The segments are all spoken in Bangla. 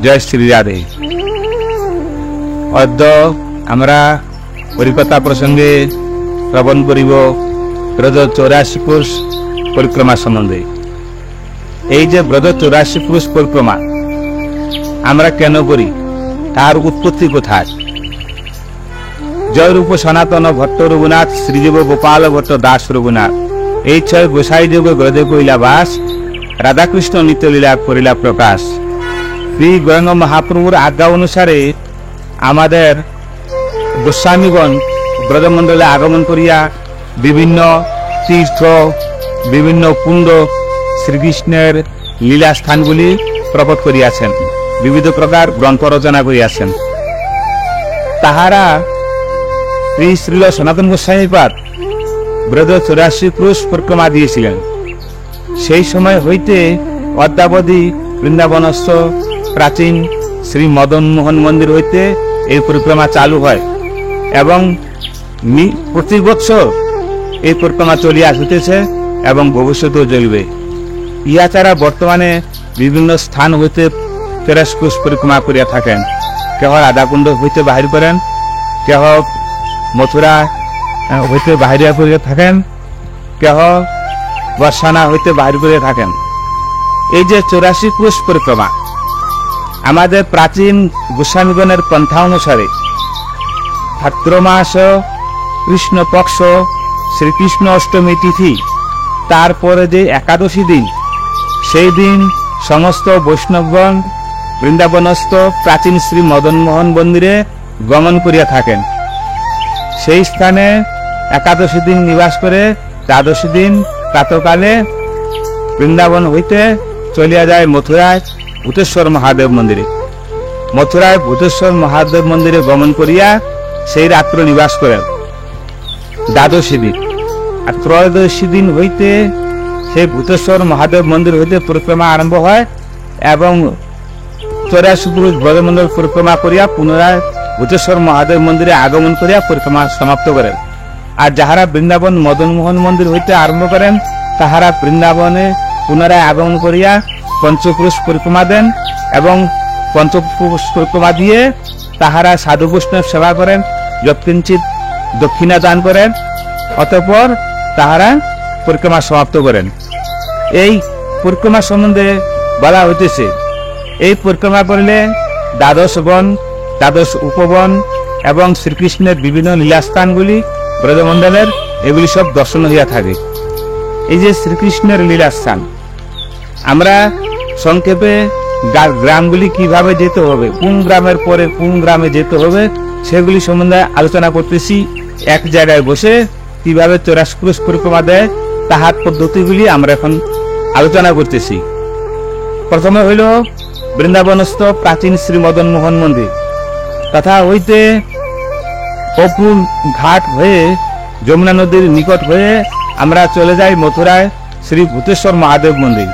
জয় শ্রী রাধে। অদ্য আমরা হরিকথা প্রসঙ্গে শ্রবণ করিব ব্রজ 84 কোষ পরিক্রমা সম্বন্ধে। এই যে ব্রজ 84 কোষ পরিক্রমা আমরা কেন করি, তার উৎপত্তি কোথায়? জয়রূপ সনাতন ভট্ট রঘুনাথ, শ্রীজীব গোপাল ভট্ট দাস রঘুনাথ, এই ছয় গোসাই যোগ গ্রদে কইলা বাস, রাধাকৃষ্ণ নিত্যলীলা করিলা প্রকাশ। শ্রী গৌরাঙ্গ মহাপ্রভুর আজ্ঞা অনুসারে আমাদের গোস্বামীগণ ব্রজমণ্ডলে আগমন করিয়া বিভিন্ন তীর্থ, বিভিন্ন কুণ্ড, শ্রীকৃষ্ণের লীলা স্থানগুলি প্রকট করিয়াছেন, বিবিধ প্রকার গ্রন্থ রচনা করিয়াছেন। তাহারা শ্রী শ্রীল সনাতন গোস্বামীপাদ ব্রজ 84 ক্রোশ পরিক্রমা দিয়েছিলেন। সেই সময় হইতে অদ্যাবধি বৃন্দাবনস্থ প্রাচীন শ্রী মদন মোহন মন্দির হইতে এই পরিক্রমা চালু হয় এবং প্রতি বৎসর এই পরিক্রমা চলিয়া আসিতেছে এবং ভবিষ্যতেও চলবে। ইহা ছাড়া বর্তমানে বিভিন্ন স্থান হইতে 83 ক্রোশ পরিক্রমা করিয়া থাকেন। কেহ রাধাকুণ্ড হইতে বাহির করেন, কেহ মথুরা হইতে বাহিরিয়া করিয়া থাকেন, কেহ বর্ষানা হইতে বাহির করিয়া থাকেন। এই যে 84 ক্রোশ পরিক্রমা আমাদের প্রাচীন গোস্বামীগণের পন্থা অনুসারে ভাদ্র মাস কৃষ্ণপক্ষ শ্রীকৃষ্ণ অষ্টমী তিথি, তারপরে যে একাদশী দিন, সেই দিন সমস্ত বৈষ্ণবগণ বৃন্দাবনস্থ প্রাচীন শ্রী মদন মোহন মন্দিরে গমন করিয়া থাকেন। সেই স্থানে একাদশী দিন নিবাস করে দ্বাদশী দিন প্রাতকালে বৃন্দাবন হইতে চলিয়া যায় মথুরায় ভূতেশ্বর মহাদেব মন্দিরে। মথুরায় ভূতেশ্বর মহাদেব মন্দিরে গমন করিয়া সেই রাত্র নিবাস করেন দ্বাদশী দিন। আর ত্রয়োদশী দিন হইতে সেই ভূতেশ্বর মহাদেব মন্দির হইতে পরিক্রমা আরম্ভ হয় এবং 84 ক্রোশ ব্রজমণ্ডল পরিক্রমা করিয়া পুনরায় ভূতেশ্বর মহাদেব মন্দিরে আগমন করিয়া পরিক্রমা সমাপ্ত করেন। আর যাহারা বৃন্দাবন মদন মোহন মন্দির হইতে আরম্ভ করেন, তাহারা বৃন্দাবনে পুনরায় আগমন করিয়া পঞ্চক্রোশ পরিক্রমা দেন এবং পঞ্চক্রোশ পরিক্রমা দিয়ে তাহারা সাধু বৈষ্ণব সেবা করেন, যৎকিঞ্চিৎ দক্ষিণা দান করেন, অতঃপর তাহারা পরিক্রমা সমাপ্ত করেন। এই পরিক্রমা সম্বন্ধে বলা হইতেছে, এই পরিক্রমা করলে দ্বাদশ বন, দ্বাদশ উপবন এবং শ্রীকৃষ্ণের বিভিন্ন লীলাস্থানগুলি ব্রজমণ্ডলের এগুলি সব দর্শন হইয়া থাকে। এই যে শ্রীকৃষ্ণের লীলাস্থান, আমরা সংক্ষেপে গ্রামগুলি কিভাবে যেতে হবে, কোন গ্রামের পরে কোন গ্রামে যেতে হবে, সেগুলি সম্বন্ধে আলোচনা করতেছি। এক জায়গায় বসে কিভাবে 84 ক্রোশ পরিক্রমা দেয় তাহার পদ্ধতিগুলি আমরা এখন আলোচনা করতেছি। প্রথমে হইল বৃন্দাবনস্থ প্রাচীন শ্রী মদন মোহন মন্দির, তথা হইতে অপুর ঘাট হয়ে যমুনা নদীর নিকট হয়ে আমরা চলে যাই মথুরায় শ্রী ভূতেশ্বর মহাদেব মন্দির।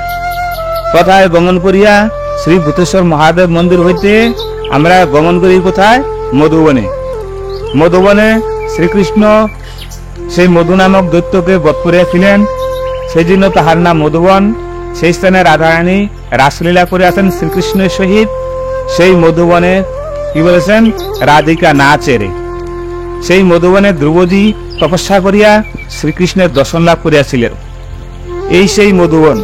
তথায় গমন করিয়া শ্রী ভূতেশ্বর মহাদেব মন্দির হইতে আমরা গমন করি কোথায়? মধুবনে। মধুবনে শ্রীকৃষ্ণ সেই মধু নামক দৈত্যকে বধ করিয়াছিলেন, সেই জন্য তাহার নাম মধুবন। সেই স্থানে রাধারানী রাসলীলা করিয়াছেন শ্রীকৃষ্ণের সহিত। সেই মধুবনে কি বলেছেন? রাধিকা না চেরে। সেই মধুবনে ধ্রুবজি তপস্যা করিয়া শ্রীকৃষ্ণের দর্শন লাভ করিয়াছিলেন। এই সেই মধুবন।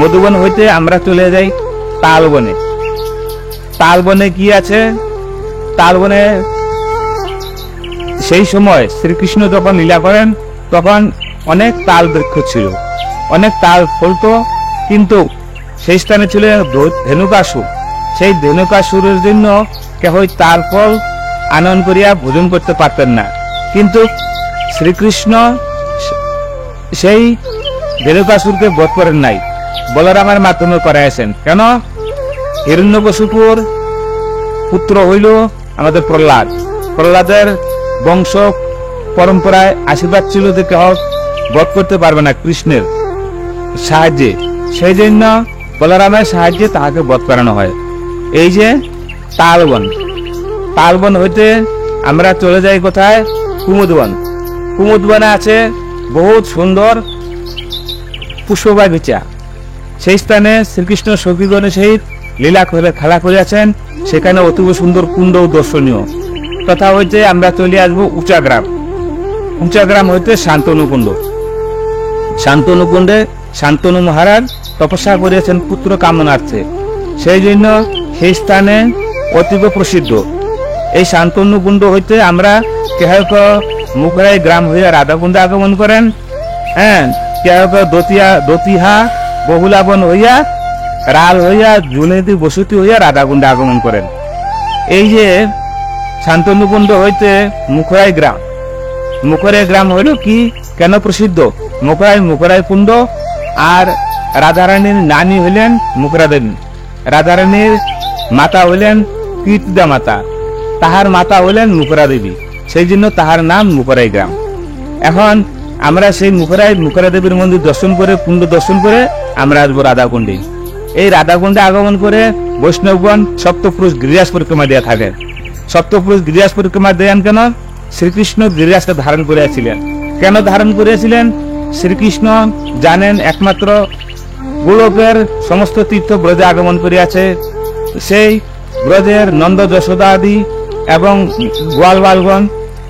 মধুবন হইতে আমরা চলে যাই তালবনে। তালবনে কি আছে? তালবনে সেই সময় শ্রীকৃষ্ণ যখন লীলা করেন তখন অনেক তাল বৃক্ষ ছিল, অনেক তাল ফলত, কিন্তু সেই স্থানে ছিল ধেনুকাসুর। সেই ধেনুকাসুরের জন্য কেহ তাল ফল আনয়ন করিয়া ভোজন করতে পারতেন না। কিন্তু শ্রীকৃষ্ণ সেই ধেনুকাসুরকে বধ করেন নাই, বলরামের মাধ্যমে করাইছেন। কেন? হিরণ্যকশিপুর পুত্র হইল আমাদের প্রহ্লাদ। প্রহ্লাদের বংশ পরম্পরায় আশীর্বাদ ছিল যে কেহ বধ করতে পারবে না কৃষ্ণের সাহায্যে, সেই জন্য বলরামের সাহায্যে তাহাকে বধ করানো হয়। এই যে তালবন, তালবন হইতে আমরা চলে যাই কোথায়? কুমুদবন। কুমুদবনে আছে বহুত সুন্দর পুষ্পবাগিচা। সেই স্থানে শ্রীকৃষ্ণ সখীগণের সহিত লীলা করে খেলা করিয়াছেন, সেখানে অতীব সুন্দর কুণ্ড দর্শনীয়। তথা হইতে আমরা চলে আসবো উঁচাগ্রাম। উঁচাগ্রাম হইতে শান্তনু কুণ্ড। শান্তনু কুণ্ডে শান্তনু মহারাজ তপস্যা করিয়াছেন পুত্র কামনার্থে, সেই জন্য সেই স্থানে অতীব প্রসিদ্ধ। এই শান্তনু কুণ্ড হইতে আমরা কেহ মুখরাই গ্রাম হইয়া রাধাকুণ্ডে আগমন করেন, কেহ দতিহা বহুলাবন হইয়া রাল হইয়া জুনেদি বসতি হইয়া রাধাকুণ্ডে আগমন করেন। এই যে শান্তনু কুণ্ড হইতে মুখরাই গ্রাম, মুখরাই গ্রাম হইল কি কেন প্রসিদ্ধ? মুখরাই কুণ্ড, আর রাধারানীর নানী হইলেন মুখরা দেবী। রাধারানীর মাতা হইলেন কীর্তিদা মাতা, তাহার মাতা হইলেন মুখরা দেবী, সেই জন্য তাহার নাম মুখরাই গ্রাম। এখন আমরা সেই মুখরা দেবীর মন্দির দর্শন করে, কুণ্ড দর্শন করে আমরা আসবো রাধাকুণ্ডে। এই রাধাকুণ্ডে আগমন করে বৈষ্ণবগণ সপ্তপুরুষ গিরিরাজ পরিক্রমা দেওয়া থাকে। সপ্তপুরুষ গিরিরাজ পরিক্রমা দেন কেন? শ্রীকৃষ্ণ গিরিরাজটা ধারণ করিয়াছিলেন। কেন ধারণ করিয়াছিলেন? শ্রীকৃষ্ণ জানেন একমাত্র গোলকের সমস্ত তীর্থ ব্রজে আগমন করিয়াছে। সেই ব্রজের নন্দ যশোদা আদি এবং গোয়ালবালগণ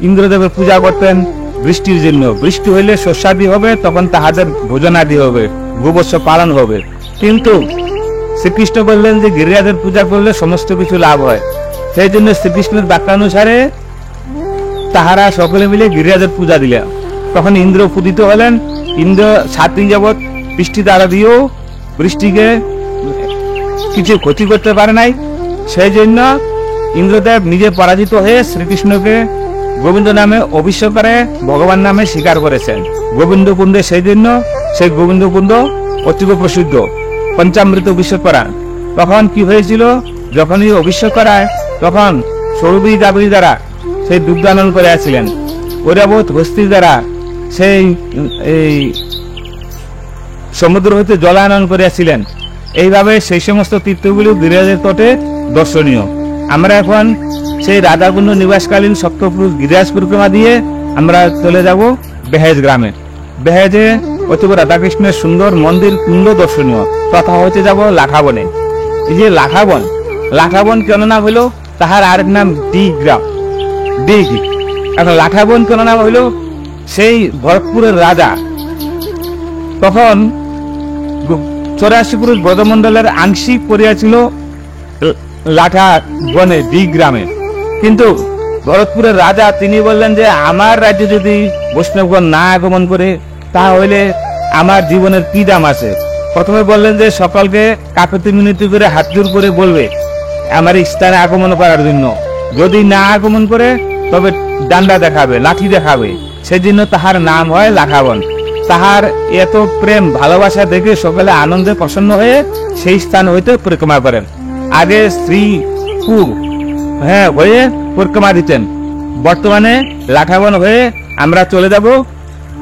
ইন্দ্রদেবের পূজা করতেন বৃষ্টির জন্য। বৃষ্টি হইলে শস্যাদি হবে, তখন তাহাদের ভোজনাদি হবে, গোবৎস পালন হবে। কিন্তু শ্রীকৃষ্ণ বললেন যে গিরিরাজের পূজা করলে সমস্ত কিছু লাভ হয়, সেই জন্য শ্রীকৃষ্ণের বাক্যানুসারে তাহারা সকলে মিলে গিরিরাজের পূজা দিলেন। তখন ইন্দ্র পূজিত হলেন। ইন্দ্র 7 দিন যাবৎ বৃষ্টি দ্বারা দিয়েও বৃষ্টিকে কিছু ক্ষতি করতে পারে নাই, সেই জন্য ইন্দ্রদেব নিজে পরাজিত হয়ে শ্রীকৃষ্ণকে গোবিন্দ নামে অভিষেক করে ভগবান নামে স্বীকার করেছেন গোবিন্দ কুণ্ডে। সেই জন্য সেই গোবিন্দ কুণ্ড অতীব প্রসিদ্ধ, পঞ্চামৃত অভিষেক করা। তখন কি হয়েছিল? যখনই অভিষেক করায় তখন সৌরভী গাবরী দ্বারা সেই দুগ্ধানন করিয়াছিলেন, ঐরাবত হস্তির দ্বারা সেই সমুদ্র হইতে জলানয়ন করিয়াছিলেন। এইভাবে সেই সমস্ত তীর্থগুলি গিরিরাজের তটে দর্শনীয়। আমরা এখন সেই রাধাকুণ্ড নিবাসকালীন সপ্তপুরুষ গিরিরাজ পরিক্রমা দিয়ে আমরা চলে যাব বেহেজ গ্রামে। বেহেজে অতীব রাধাকৃষ্ণের সুন্দর মন্দির কুণ্ড দর্শনীয়। তথা হইতে যাব লাখাবনে। এই যে লাখাবন কেন নাম হইল? তাহার আরেক নাম গ্রাম, দিঘ। এখন লাখাবন কেন নাম হইল? সেই ভরতপুরের রাজা তখন 84 পুরুষ ব্রজমন্ডলের আংশিক পড়িয়াছিল লাঠা বনে দিঘ গ্রামে। কিন্তু ভরতপুরের রাজা তিনি বললেন যে আমার রাজ্যে যদি বৈষ্ণবগণ না আগমন করে তাহলে আমার জীবনের কি দাম আছে। প্রথমে বললেন যে সকলকে কাকতি মিনতি করে হাত জোর করে বলবে আমার স্থানে আগমন করার জন্য, যদি না আগমন করে তবে ডান্ডা দেখাবে, লাঠি দেখাবে। সেজন্য তাহার নাম হয় লাখাবন। তাহার এত প্রেম ভালোবাসা দেখে সকলে আনন্দে প্রসন্ন হয়ে সেই স্থান হইতে পরিক্রমা করেন। আগে শ্রীপুর হয়ে পরিক্রমা দিতেন, বর্তমানে লাখাবন হয়ে আমরা চলে যাব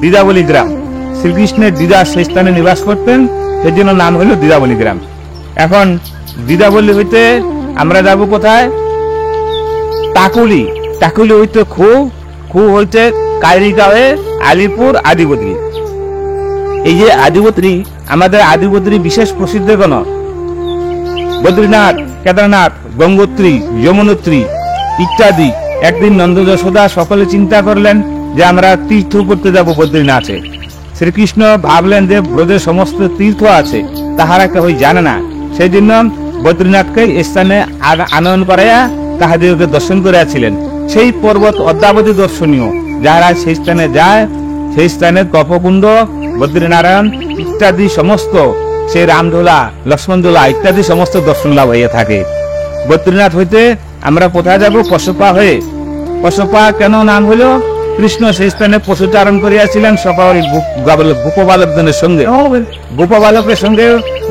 দিদাবলী গ্রাম। শ্রীকৃষ্ণের দিদা সেই স্থানে নিবাস করতেন, সেই জন্য নাম হলো দিদাবলী গ্রাম। এখন দিদাবলী হইতে আমরা যাব কোথায়? টাকুলি। টাকুলি হইতে খু হইতে কায়রিকা হয়ে আলিপুর আদিবদ্রী। এই যে আদিবদ্রী, আমাদের আদিবদ্রী বিশেষ প্রসিদ্ধ কেন? বদ্রীনাথ, কেদারনাথ, গঙ্গোত্রী, যমুনোত্রী ইত্যাদি। একদিন নন্দ যশোদা সকলে চিন্তা করলেন যে আমরা তীর্থ করতে যাব বদ্রীনাথে। শ্রীকৃষ্ণ ভাবলেন যে ব্রজে সমস্ত তীর্থ আছে, তাহারা কেউ জানে না, সেই জন্য বদ্রীনাথকে স্থানে আনয়ন করাইয়া তাহাদেরকে দর্শন করিয়াছিলেন। সেই পর্বত অদ্যাবধি দর্শনীয়। যারা সেই স্থানে যায়, সেই স্থানে তপকুণ্ড, বদ্রীনারায়ণ ইত্যাদি সমস্ত, সেই রামধোলা, লক্ষ্মণধোলা ইত্যাদি সমস্ত দর্শন লাভ হইয়া থাকে। বদ্রীনাথ হইতে আমরা কোথায় যাব? পশুপা হয়ে। পশুপা কেন নাম হইল? কৃষ্ণ সেই স্থানে পশুচারণ করিয়াছিলেন সকল গোপবালকদের সঙ্গে। গোপবালকের সঙ্গে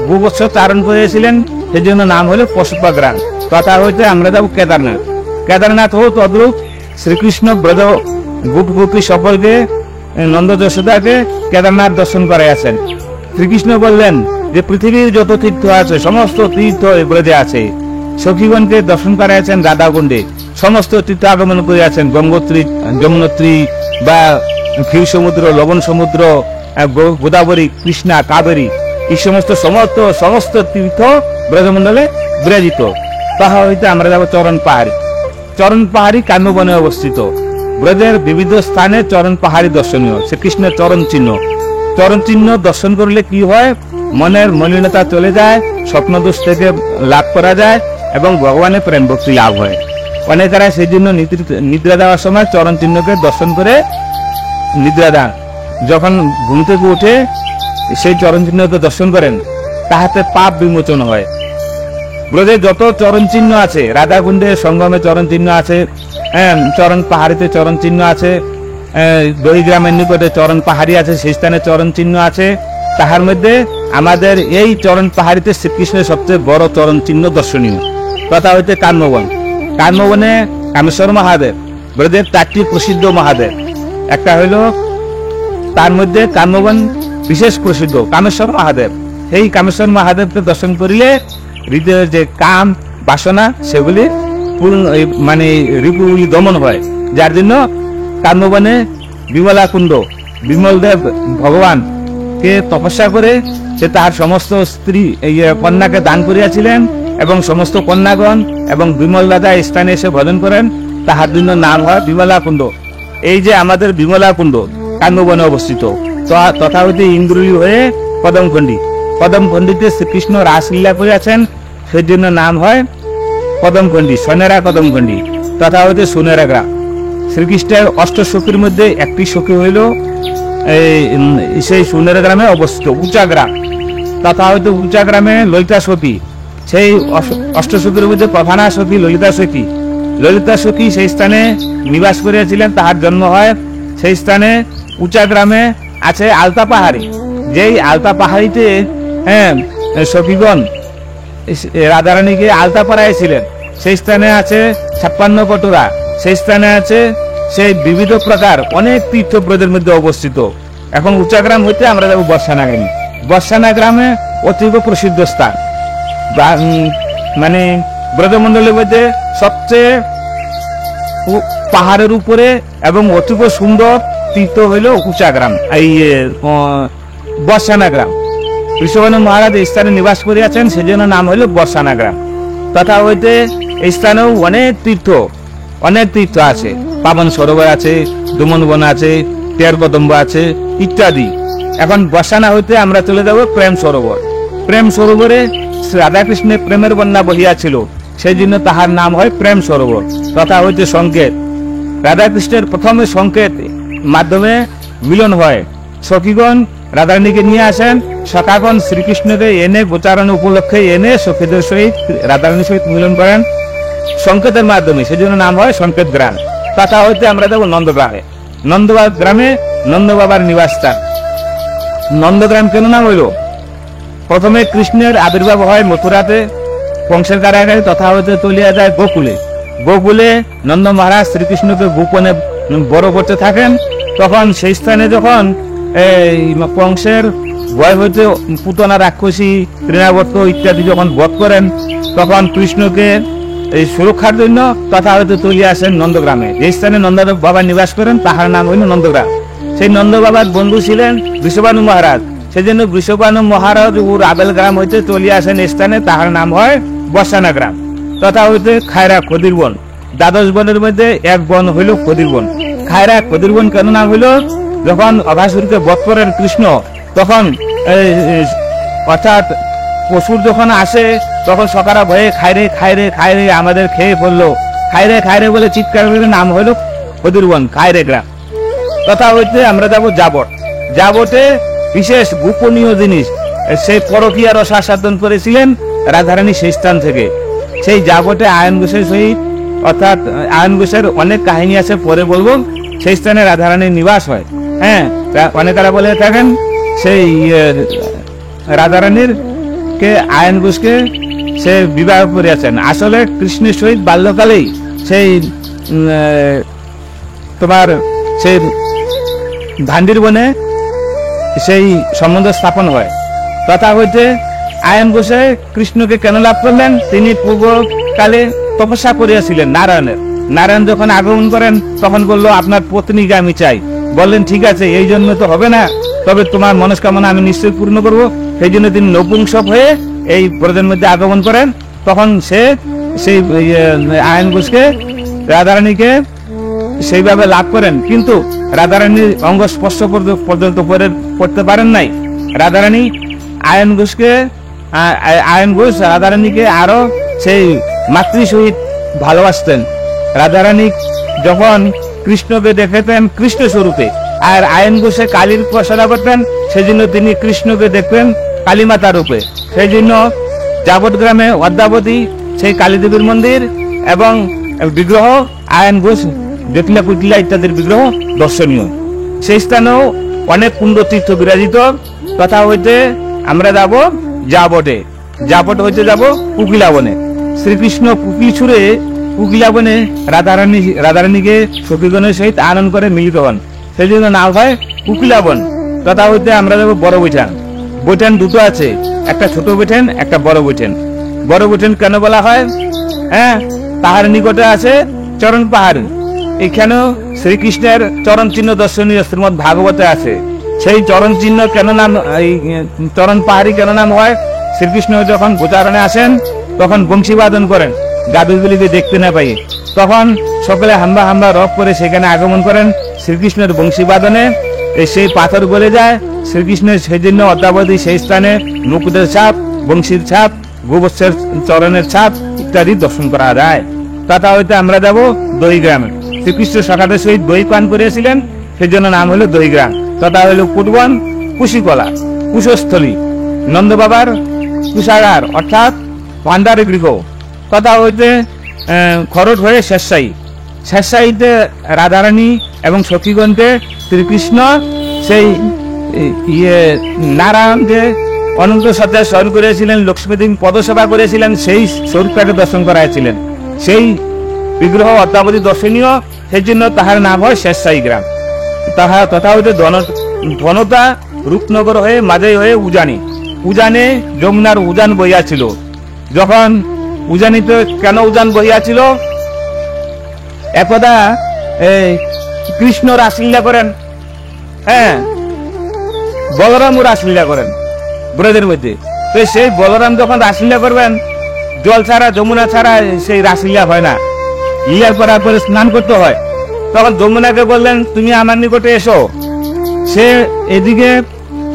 গোবৎস চারণ করিয়াছিলেন, সেই জন্য নাম হলো পশুপা গ্রাম। তথা হইতে আমরা যাব কেদারনাথ। কেদারনাথ হোক তদ্রূপ শ্রীকৃষ্ণ ব্রজ গোপী সকলকে নন্দ যশোদাকে কেদারনাথ দর্শন করাইয়াছেন। শ্রীকৃষ্ণ বললেন যে পৃথিবীর যত তীর্থ আছে সমস্ত তীর্থ ব্রজে আছে। সখীগণকে দর্শন করাইয়াছেন রাধাকুণ্ডে। সমস্ত তীর্থ আগমন করিয়াছেন, গঙ্গোত্রী, যমুনোত্রী বা ক্ষীর সমুদ্র, লবণ সমুদ্র, গোদাবরী, কৃষ্ণা, কাবেরী, এই সমস্ত তীর্থ ব্রজমন্ডলে বিরাজিত। তাহা হইতে আমরা যাব চরণ পাহাড়ি। চরণ পাহাড়ি কাম্যবনে অবস্থিত। ব্রজের বিবিধ স্থানে চরণ পাহাড়ি দর্শনীয়। শ্রীকৃষ্ণের চরণ চিহ্ন, চরণ চিহ্ন দর্শন করলে কি হয়? মনের মলিনতা চলে যায়, স্বপ্নদোষ থেকে লাভ করা যায় এবং ভগবানের প্রেম ভক্তি লাভ হয়। অনেকেরা সেই জন্য নিদ্রা দেওয়ার সময় চরণ চিহ্নকে দর্শন করে নিদ্রা দেন। যখন ঘুম থেকে উঠে সেই চরণ চিহ্নকে দর্শন করেন, তাহাতে পাপ বিমোচন হয়। ব্রজে যত চরণ চিহ্ন আছে, রাধাকুণ্ডে সঙ্গমে চরণ চিহ্ন আছে, চরণ পাহাড়িতে চরণ চিহ্ন আছে, দহিগ্রামের নিকটে চরণ পাহাড়ি আছে, সেই স্থানে চরণ চিহ্ন আছে। তাহার মধ্যে আমাদের এই চরণ পাহাড়িতে শ্রীকৃষ্ণের সবচেয়ে বড় চরণ চিহ্ন দর্শনীয়। তথা হইতে কাম্যবন। কাম্যবনে কামেশ্বর মহাদেব, ব্রজের 4টি প্রসিদ্ধ মহাদেব। একটা হইল, তার মধ্যে কাম্যবন বিশেষ প্রসিদ্ধ কামেশ্বর মহাদেব। এই কামেশ্বর মহাদেবকে দর্শন করিলে হৃদয়ের যে কাম বাসনা সেগুলি মানে রিপুগুলি দমন হয়। যার জন্য কাম্যবনে বিমলা কুণ্ড, বিমল দেব ভগবান কে তপস্যা করে সে তার সমস্ত স্ত্রী কন্যাকে দান করিয়াছিলেন এবং সমস্ত কন্যাগণ এবং বিমল দাদা স্থানে এসে ভজন করেন। তাহার জন্য নাম হয় বিমলা কুণ্ড। এই যে আমাদের বিমলা কুণ্ড কাম্যবনে অবস্থিত। তথা হইতে ইন্দ্রলী হয়ে কদমখণ্ডী। কদমখণ্ডীতে শ্রীকৃষ্ণ রাসলীলা করিয়াছেন, সেই জন্য নাম হয় কদমখণ্ডী, সোনেরা কদমখণ্ডী। তথা হইতে সোনেরা গ্রাম। শ্রীকৃষ্ণের 8 সখীর মধ্যে একটি সখী হইল সেই সোনেরা গ্রামে অবস্থিত উঁচা গ্রাম। তথা হইতে উঁচা গ্রামে ললিতা সখী। সেই 8 সখীর মধ্যে প্রধানা সখী ললিতা সখী। ললিতা সখী সেই স্থানে নিবাস করিয়াছিলেন, তাহার জন্ম হয় সেই স্থানে উঁচা গ্রামে আছে আলতা পাহাড়ি। যেই আলতা পাহাড়িতে সখীগণ রাধারানীকে আলতা পরাইছিলেন, সেই স্থানে আছে 56 কটোরা। সেই স্থানে আছে সেই বিবিধ প্রকার অনেক তীর্থ ব্রজের মধ্যে অবস্থিত। এখন উঁচা গ্রাম হইতে আমরা যাবো বর্ষানা গ্রামে। বর্ষানা গ্রামে অতীব প্রসিদ্ধ স্থান, মানে ব্রজমন্ডলের মধ্যে সবচেয়ে পাহাড়ের উপরে এবং অতীব সুন্দর তীর্থ হইল উঁচা গ্রাম, এই বর্ষানা গ্রাম। ঋষভানু মহারাজ এই স্থানে নিবাস করিয়াছেন, সেজন্য নাম হইল বর্ষানা গ্রাম। তথা হইতে এই স্থানেও অনেক তীর্থ আছে। পাবন সরোবর আছে, ডুমনবন আছে, টের কদম্ব আছে ইত্যাদি। এখন বর্ষানা হইতে আমরা চলে যাব প্রেম সরোবর। প্রেম সরোবরে রাধাকৃষ্ণের প্রেমের বন্যা বহিয়াছিল, সেই জন্য তাহার নাম হয় প্রেম সরোবর। তথা হইতে সংকেত, রাধাকৃষ্ণের প্রথমে সংকেত মাধ্যমে মিলন হয়। সখীগণ রাধারানীকে নিয়ে আসেন, সখাগণ শ্রীকৃষ্ণকে এনে গোচারণ উপলক্ষে এনে সখীদের সহিত রাধারানীর সহিত মিলন করেন সংকেতের মাধ্যমে, সেজন্য নাম হয় সংকেত গ্রাম। তথা হইতে আমরা যাব নন্দগ্রামে। নন্দগ্রামে নন্দ বাবার নিবাস স্থান। নন্দগ্রাম কেন নাম হইল? প্রথমে কৃষ্ণের আবির্ভাব হয় মথুরাতে কংসের কারাগারে, তথা হইতে চলিয়া যায় গোকুলে। গোকুলে নন্দ মহারাজ শ্রীকৃষ্ণকে গোপনে বড় করতে থাকেন। তখন সেই স্থানে যখন কংসের ভয় হইতে পুতনা রাক্ষসী তৃণাবর্ত ইত্যাদি যখন বধ করেন, তখন কৃষ্ণকে এই সুরক্ষার জন্য তথা হইতে চলিয়ে আসেন নন্দগ্রামে। যে স্থানে নন্দ বাবা নিবাস করেন তাহার নাম হইল নন্দগ্রাম। সেই নন্দ বাবার বন্ধু ছিলেন বৃষভানু মহারাজ, সেজন্য বৃষভানু মহারাজ ওর আবেল গ্রাম হইতে চলিয়ে আসেন স্থানে, তাহার নাম হয় বর্ষানা গ্রাম। তথা হইতে খায়রা খদির বন। 12 বনের মধ্যে এক বন হইল খদির বন। খায়রা খদির বন কেন নাম হইল? যখন অঘাসুরকে বধ করেন কৃষ্ণ, তখন অর্থাৎ পশুর যখন আসে তখন সকারা ভয়ে খাইরে খাইরে খাইরে আমাদের খেয়ে পড়লো, খাইরে খাইরে বলে চিৎকার করে নাম হইল খদির বন, খাইরে গ্রাম। তথা হইতে আমরা যাব যাবট। যাবটে বিশেষ গোপনীয় জিনিস, সেই পরকীয়া রস আস্বাদন করেছিলেন রাধারানী সেই স্থান থেকে। সেই যাবটে আয়ন ঘোষের সহিত, অর্থাৎ আয়ন ঘোষের অনেক কাহিনী আছে, পরে বলবো। সেই স্থানে রাধারানীর নিবাস হয়। অনেকেরা বলে থাকেন সেই রাধারানীর কে আয়ন ঘোষকে সে বিবাহ করিয়াছেন। আসলে কৃষ্ণের সহিত বাল্যকালেই সেই তোমার সেই ভান্ডির বনে সেই সম্বন্ধ স্থাপন হয়। তথা হইতে আয়ন ঘোষে কৃষ্ণকে কেন লাভ করলেন? তিনি পূর্বকালে তপস্যা করিয়াছিলেন নারায়ণের। নারায়ণ যখন আগমন করেন তখন বলল, আপনার পত্নীকে আমি চাই। বললেন, ঠিক আছে, এই জন্য তো হবে না, তবে তোমার মনস্কামনা আমি নিশ্চয়ই পূর্ণ করব। সেই জন্য তিনি নপুংসক হয়ে এই ব্রজের মধ্যে আগমন করেন তখন সে সেই আয়ন ঘোষকে রাধারানীকে সেইভাবে লাভ করেন, কিন্তু রাধারানীর অঙ্গ স্পর্শ পর্যন্ত পড়তে পারেন নাই। রাধারানী আয়ন ঘোষ রাধারানীকে আরো সেই মাতৃ সহিত ভালোবাসতেন। রাধারানী যখন কৃষ্ণকে দেখতেন কৃষ্ণ স্বরূপে, আর আয়ন ঘোষে কালীর উপাসনা করতেন, সেজন্য তিনি কৃষ্ণকে দেখতেন কালীমাতা রূপে। সেই জন্য যাবত গ্রামে অদ্যাবধি সেই কালীদেবীর মন্দির এবং বিগ্রহ, আয়ন ঘোষ, জটিলা কুটিলা ইত্যাদির বিগ্রহ দর্শনীয়। সেই স্থানেও অনেক কুণ্ড তীর্থ বিরাজিত। তথা হইতে আমরা যাব যাবটে, যাবট হইতে যাব কুকিলাবনে। শ্রীকৃষ্ণ কুকিল ছুড়ে কুকিলাবনে রাধারানীকে সখীগণের সহিত আনন্দ করে মিলিত হন, সেই জন্য নাম হয় কুকিলাবন। তথা হইতে আমরা যাব বড় বৈঠান। বৈঠান দুটো আছে, একটা ছোট বৈঠান, একটা বড় বৈঠান। বড় বৈঠান কেন বলা হয়? তাহার নিকটে আছে চরণ পাহাড়। এখানেও শ্রীকৃষ্ণের চরণ চিহ্ন দর্শনীয় শ্রীমদ ভাগবতে আছে। সেই চরণ চিহ্ন কেন নাম, চরণ পাহাড়ি কেন নাম হয়? শ্রীকৃষ্ণ যখন গোচারণে আসেন তখন বংশী বাদন করেন, গাদুগুলিকে দেখতে না পাই, তখন সকলে হাম্বা হাম্বা রব করে সেখানে আগমন করেন। শ্রীকৃষ্ণের বংশী বাদনে সেই পাথর গলে যায়। শ্রীকৃষ্ণের সেই জন্য অদ্যাবধি সেই স্থানে মুকুটের ছাপ, বংশীর ছাপ, গোবৎসের চরণের ছাপ ইত্যাদি দর্শন করা যায়। তথা হইতে আমরা যাব দহিগ্রামে। শ্রীকৃষ্ণ সখাদের সহিত দই পান করিয়াছিলেন, সেই জন্য নাম হলো দহিগ্রাম। তথা হইল কুটবন, কুশিকলা, কুশস্থলী, নন্দ বাবার কুশাগার অর্থাৎ ভান্ডারের গৃহ। তথা হইতে খরট হয়ে শেষশাহীতে রাধারানী এবং সখীগণকে শ্রীকৃষ্ণ সেই নারায়ণকে অনন্ত সজ্জায় স্মরণ করেছিলেন, লক্ষ্মীদেবী পদসেবা করেছিলেন, সেই স্বরূপটাকে দর্শন করাইছিলেন। সেই বিগ্রহ অদ্যাবধি দর্শনীয়, সেই জন্য তাহার নাম হয় শেষশাহী গ্রাম। তথা হইতে ধনতা রূপনগর হয়ে মাঝে হয়ে উজানে যমুনার উজান বইয়াছিল। যখন উজানিতে কেন উজান বইয়াছিল? একদা কৃষ্ণ রাসলীলা করেন, বলরাম রাসলীলা করেন ব্রজের মধ্যে। তো সেই বলরাম যখন রাসলীলা করবেন, জল ছাড়া, যমুনা ছাড়া সেই রাসলীলা হয় না, লীলা করার পরে স্নান করতে হয়। তখন যমুনাকে বললেন, তুমি আমার নিকটে এসো। সে এদিকে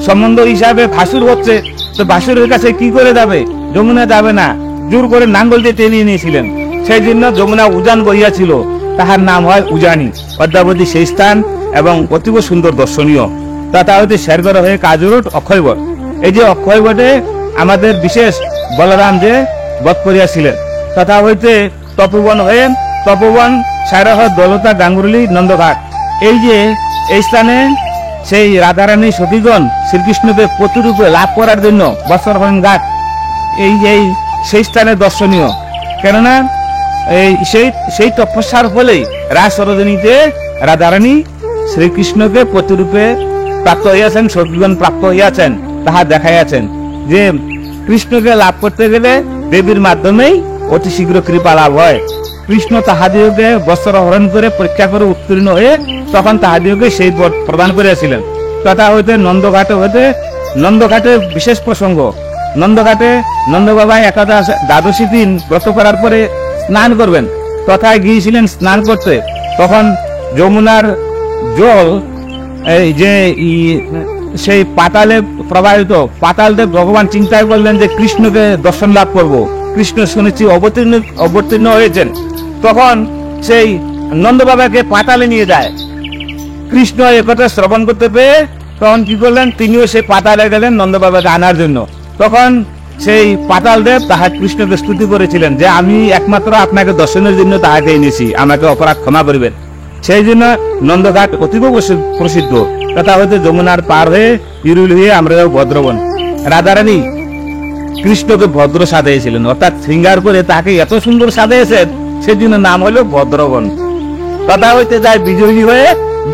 সম্বন্ধ হিসাবে ভাসুর হচ্ছে, তো ভাসুরের কাছে কি করে যাবে? যমুনা যাবে না, জোর করে নাঙ্গল দিয়ে টেনে নিয়েছিলেন। সেই জন্য যমুনা উজান বইয়াছিল, তাহার নাম হয় উজানি। অদ্যাবধি সেই স্থান এবং অতীব সুন্দর দর্শনীয়। তথা হইতে শেরগড় হয়ে কাজুরট অক্ষয়বট। এই যে অক্ষয়বটে আমাদের বিশেষ বলরাম যে বধ করিয়াছিলেন। তথা হইতে তপোবন হয়ে তপোবন সারহ দলতা গাঙ্গুলি নন্দঘাট। এই স্থানে সেই রাধারানী সখীগণ শ্রীকৃষ্ণকে প্রতিরূপে লাভ করার জন্য বৎসরহরণ ঘাট সেই স্থানে দর্শনীয়। কেননা সেই তপস্যার ফলেই রাস সরোজিনীতে রাধারানী শ্রীকৃষ্ণকে প্রতিরূপে প্রাপ্ত হইয়াছেন, সখীগণ প্রাপ্ত হইয়াছেন। তাহা দেখাইয়াছেন যে কৃষ্ণকে লাভ করতে গেলে দেবীর মাধ্যমেই অতি শীঘ্র কৃপা লাভ হয়। কৃষ্ণ তাহাদিওকে বস্ত্র হরণ করে পরীক্ষা করে উত্তীর্ণ হয়ে তখন তাহাদিওকে সেই বর প্রদান করিয়াছিলেন। তথা হইতে নন্দঘাটে বিশেষ প্রসঙ্গ। নন্দঘাটে নন্দ বাবা একাদশ দ্বাদশী দিন ব্রত করার পরে স্নান করবেন, তথায় গিয়েছিলেন স্নান করতে। তখন যমুনার জল সেই পাতালে প্রবাহিত। পাতালদেব ভগবান চিন্তায় করলেন যে কৃষ্ণকে দর্শন লাভ করব। কৃষ্ণ শুনেছি অবতীর্ণ হয়েছেন। তখন সেই নন্দ বাবাকে পাতালে নিয়ে যায়। কৃষ্ণ একথা শ্রবণ করতে পেয়ে তখন কি করলেন, তিনিও সেই পাতালে গেলেন নন্দ বাবাকে আনার জন্য। তখন সেই পাতাল দেব তাহার কৃষ্ণকে স্তুতি করেছিলেন যে আমি একমাত্র আপনাকে দর্শনের জন্য তাহাকে এনেছি, আমাকে অপরাধ ক্ষমা করিবেন। সেই জন্য নন্দঘাট অতীব প্রসিদ্ধ। তথা হইতে যমুনার পার হয়ে ইরুল হয়ে আমরা ভদ্রবন। রাধারানী কৃষ্ণকে ভদ্র সাজাইছিলেন, অর্থাৎ শৃঙ্গার করে তাকে এত সুন্দর সাজাইছেন, সেজন্য নাম হলো ভদ্রবন। তথা হইতে যায় বিজয়ী হয়ে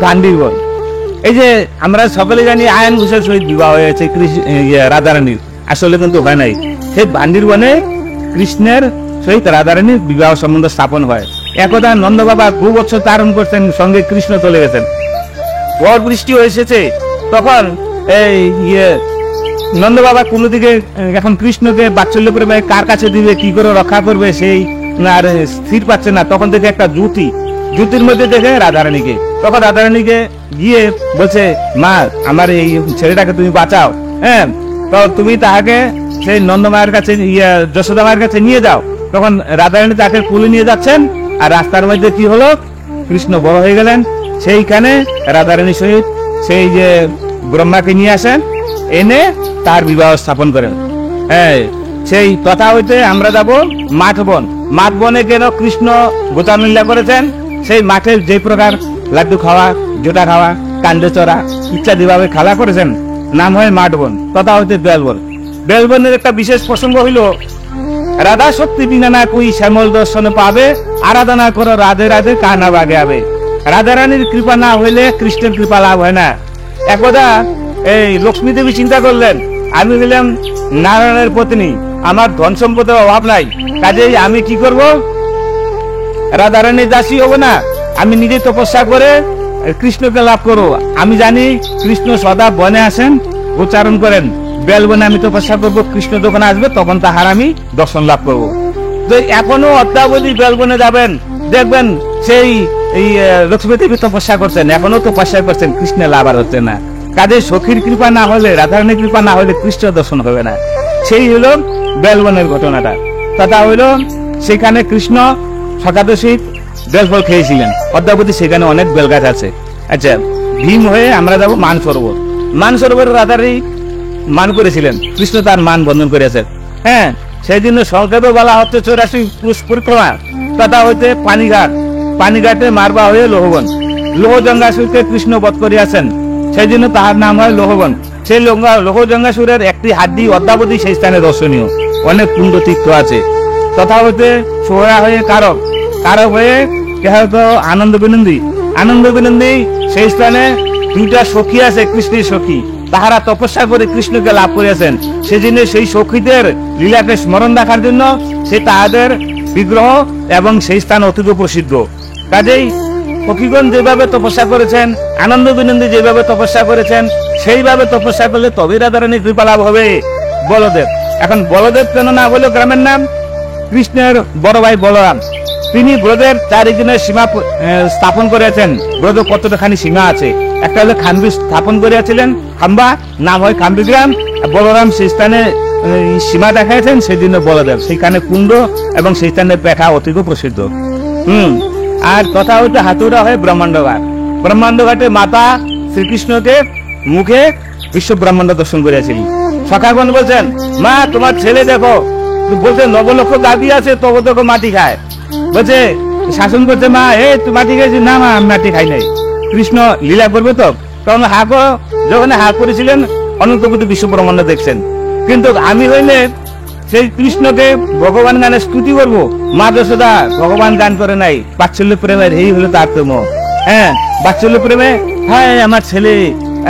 গান্ধীবন। এই যে আমরা সকলে জানি আয়ন ঘোষের সহিত বিবাহ হয়েছে রাধারানীর, আসলে কিন্তু হয় নাই। সেই ভান্ডির বনে কৃষ্ণের সহিত রাধারানীর বিবাহ সম্বন্ধ স্থাপন হয়। একদা নন্দ বাবা 2 বছর ধারণ করছেন, সঙ্গে কৃষ্ণ চলে গেছেন। বর বৃষ্টি এসেছে, তখন নন্দ বাবা কোনো দিকে এখন কৃষ্ণকে বাৎসল্য প্রেমে কার কাছে দিবে, কি করে রক্ষা করবে সেই আর স্থির পাচ্ছে না। তখন থেকে একটা জুতির মধ্যে দেখে রাধারানীকে, তখন রাধারানীকে গিয়ে বলছে, মা আমার এই ছেলেটাকে তুমি বাঁচাও। হ্যাঁ, তো তুমি তাহাকে সেই নন্দ মায়ের কাছে, যশোদা মায়ের কাছে নিয়ে যাও। তখন রাধারানী তাকে কুলে নিয়ে যাচ্ছেন, আর রাস্তার মধ্যে কি হলো, কৃষ্ণ বড় হয়ে গেলেন। সেইখানে রাধারানী সহিত সেই যে ব্রহ্মাকে নিয়ে আসেন, এনে তার বিবাহ স্থাপন করেন। হ্যাঁ, সেই কথা হইতে আমরা যাব মাঠ বন। মাঠ বনে কেন কৃষ্ণ গোতানুল্লা করেছেন, সেই মাঠের যে প্রকার লাড্ডু খাওয়া, জোটা খাওয়া, কাণ্ডে চড়া ইত্যাদি ভাবে খেলা করেছেন, নাম হয় মাঠ বন, তথা হইতে বেলবন। বেলবনের একটা বিশেষ প্রসঙ্গ হইল, রাধা শক্তি বিনা না কই শ্যামল দর্শন পাবে, আরাধনা করো রাধে রাধে কানা বাগে আবে। রাধারানীর কৃপা না হইলে কৃষ্ণের কৃপা লাভ হয় না। একদা এই লক্ষ্মী দেবী চিন্তা করলেন, আমি হইলাম নারায়ণের পত্নী, আমার ধন সম্পদের অভাব নাই, কাজেই আমি কি করব, রাধারানীর দাসী হব না, আমি নিজে তপস্যা করে কৃষ্ণকে লাভ করবো। আমি জানি কৃষ্ণ সদা বনে আসেন, উচ্চারণ করেন, বেলবনে আমি তপস্যা করবো, কৃষ্ণ যখন আসবে তখন তাহার আমি দর্শন লাভ করবো। তো এখনো অদ্যাবধি বেলবনে যাবেন, দেখবেন সেই লক্ষ্মী দেবী তপস্যা করছেন, এখনো তপস্যা করছেন, কৃষ্ণের লাভ আর হচ্ছে না। কাজে সখীর কৃপা না হলে, রাধারানীর কৃপা না হলে কৃষ্ণ দর্শন হবে না। সেই হলো বেলবনের ঘটনাটা। তথা হইল সেখানে কৃষ্ণ সকাদশী বেলফল খেয়েছিলেন, অদ্যাবধি সেখানে অনেক বেলগাছ আছে। আচ্ছা, ভীম হয়ে আমরা যাবো মানসরোবর। মানসরোবরে রাধারানী মান করেছিলেন, কৃষ্ণ তার মান বন্ধন করেছেন। হ্যাঁ, সেই জন্য সংক্ষেপে বলা হচ্ছে 84 পুরুষ পরিক্রমা। তথা হইতে পানিঘাটে মারবা হয়ে লোহবন, লোহজঙ্গাসুরকে কৃষ্ণ বধ করিয়াছেন, সেই জন্য তাহার নাম হয় লোহবন। সেই লোহজঙ্গাসুরের একটি হাড্ডি অদ্যাবধি সেই স্থানে দর্শনীয়, অনেক কুণ্ড তীর্থ আছে। তথা হইতে সোহরা হয়ে কারক হয়ে আনন্দ বিনন্দী সেই স্থানে দুইটা সখী আছে, কৃষ্ণের সখী, তাহারা তপস্যা করে কৃষ্ণকে লাভ করিয়াছেন। সেজন্য সেই সখীদের লীলাকে স্মরণ রাখার জন্য সে তাহাদের বিগ্রহ এবং সেই স্থান অতীব প্রসিদ্ধ। কাজেই সখীগণ যেভাবে তপস্যা করেছেন, আনন্দ বিনন্দী যেভাবে তপস্যা করেছেন, সেইভাবে তপস্যা করলে তবেই রাধারানীর কৃপা লাভ হবে। বলদেব, এখন বলদেব কেন না হলো গ্রামের নাম, কৃষ্ণের বড় ভাই বলরাম, তিনি ব্রজের চারিদিনের সীমা স্থাপন করেছেন। ব্রজ কতটাখানি সীমা আছে, একটা হলো খাম্বি স্থাপন করিয়াছিলেন, খাম্বা নাম হয় খাম্বি গ্রাম। বলরাম সেই স্থানে সীমা দেখাইছেন, সেই জন্য বলদেব। সেইখানে কুণ্ড এবং সেই স্থানে পেঠা অতীব প্রসিদ্ধ। আর কথা হইতে হাতুড়া হয় ব্রহ্মাণ্ড ঘাটে মাতা শ্রীকৃষ্ণকে মুখে বিশ্ব ব্রহ্মাণ্ড দর্শন করিয়াছিলেন। সখাগণ বলছেন, মা তোমার ছেলে দেখো, বলছে নবলক্ষ গাভী আছে, তবু দেখো মাটি খায়। বলছে, শাসন করছে, মা তুই মাটি খাইছিস? না মা, আমি মাটি খাই নাই। কৃষ্ণ লীলা করবে তো, তখন যখন হা করেছিলেন, অনন্তকোটি বিশ্ব ব্রহ্মাণ্ড দেখছেন। কিন্তু আমি হইলে সেই কৃষ্ণকে ভগবান গানে স্তুতি করবো, মা যশোদা ভগবান গান করে নাই, বাৎসল্য প্রেমের এই হলো তারতম্য। হ্যাঁ, বাৎসল্য প্রেমে হ্যাঁ আমার ছেলে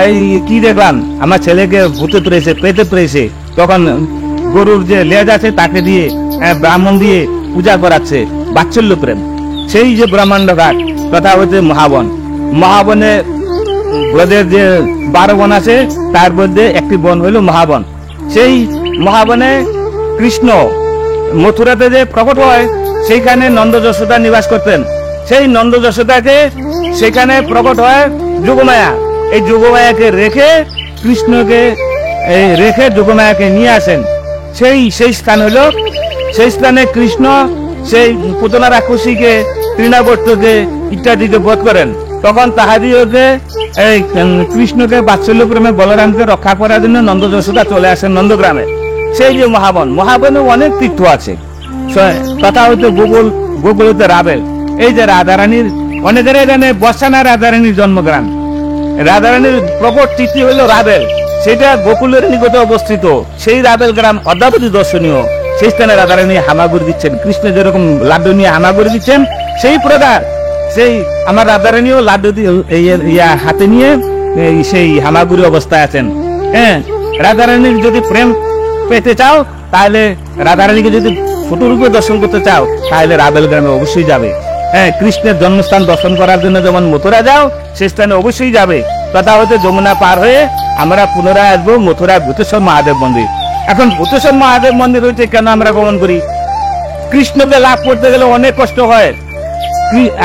এই কি দেখলাম, আমার ছেলেকে ভূতে পেরেছে, পেতে পেরেছে, তখন গরুর যে লেজ আছে তাকে দিয়ে ব্রাহ্মণ দিয়ে পূজা করাচ্ছে, বাৎসল্য প্রেম। সেই যে ব্রহ্মাণ্ড ঘাট তথা হচ্ছে মহাবনে ব্রজের যে 12 বন আছে, তার মধ্যে একটি বন হইল মহাবন। সেই মহাবনে কৃষ্ণ মথুরাতে যে প্রকট হয়, সেইখানে নন্দ যশোদা নিবাস করতেন। সেই নন্দ যশোদাকে সেখানে প্রকট হয় যোগমায়া। এই যোগমায়াকে রেখে কৃষ্ণকে রেখে যোগমায়াকে নিয়ে আসেন। সেই স্থান হইল, সেই স্থানে কৃষ্ণ সেই পুতনা রাক্ষসীকে, তৃণাবর্তকে ইত্যাদিকে বধ করেন। তখন তাহাদিওকে এই কৃষ্ণকে বাৎসল্য প্রেমে বলরামকে রক্ষা করার জন্য নন্দ যশোদা চলে আসেন নন্দগ্রামে। সেই যে মহাবনে অনেক তীর্থ আছে। তথা হইতে গোকুল হইতে রাবেল। এই যে রাধারানীর, অনেকের এখানে বর্ষানা রাধারানীর জন্মগ্রাম। রাধারানীর প্রকট তিথি হইল রাবেল, সেটা গোকুলের নিকটে অবস্থিত। সেই রাবেল গ্রাম অদ্যাবধি দর্শনীয়। সেই স্থানে রাধারানী হামাগুড়ি দিচ্ছেন, কৃষ্ণ যেরকম লাড্ডু নিয়ে হামাগুড়ি দিচ্ছেন, সেই প্রকার সেই আমার রাধারানীও লাড্ডু হাতে নিয়ে সেই হামাগুড়ি অবস্থায় আছেন। হ্যাঁ, রাধারানীর যদি প্রেম পেতে চাও, তাহলে রাধারানীকে যদি ছোট রূপে দর্শন করতে চাও, তাহলে রাবেল গ্রামে অবশ্যই যাবে। হ্যাঁ, কৃষ্ণের জন্মস্থান দর্শন করার জন্য যেমন মথুরা যাও, সে স্থানে অবশ্যই যাবে। তথা হতে যমুনা পার হয়ে আমরা পুনরায় আসবো মথুরা ভূতেশ্বর মহাদেব মন্দির। এখন ভূতেশ্বর মহাদেব মন্দির হচ্ছে কেন আমরা গমন করি? কৃষ্ণকে লাভ করতে গেলে অনেক কষ্ট হয়।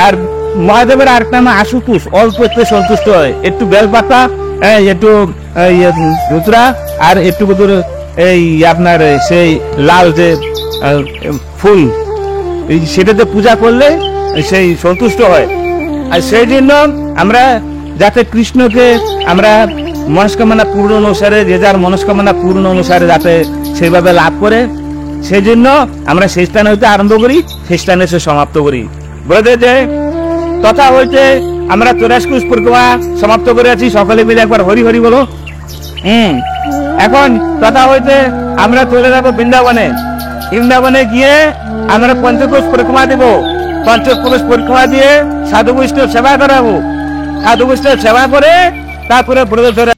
আর মহাদেবের আরেকটা নাম আশুতোষ, অল্পতে সন্তুষ্ট হয়। একটু বেলপাতা, একটু ধুতরা, আর একটু এই আপনার সেই লাল যে ফুল, সেটাতে পূজা করলে সেই সন্তুষ্ট হয়। আর সেই জন্য আমরা যাতে কৃষ্ণকে আমরা মনস্কামনা পূর্ণ অনুসারে, যে যার মনস্কামনা পূর্ণ অনুসারে যাতে সেইভাবে লাভ করে, সেই জন্য আমরা সেই স্থান হইতে আরম্ভ করি, সেই স্থানে এসে সমাপ্ত করি। বলে যে তথা হইতে আমরা 84 কোষ পরিক্রমা সমাপ্ত করে আছি। সকলে মিলে একবার হরি হরি বলো। এখন তথা হইতে আমরা চলে যাবো বৃন্দাবনে। বৃন্দাবনে গিয়ে আমরা পঞ্চকোষ পরিক্রমা দিব। পঞ্চকোষ পরিক্রমা দিয়ে সাধু বৈষ্ণব সেবা করাবো। সাধু বৈষ্ণব সেবা করে তারপরে ব্রজেশ্বরে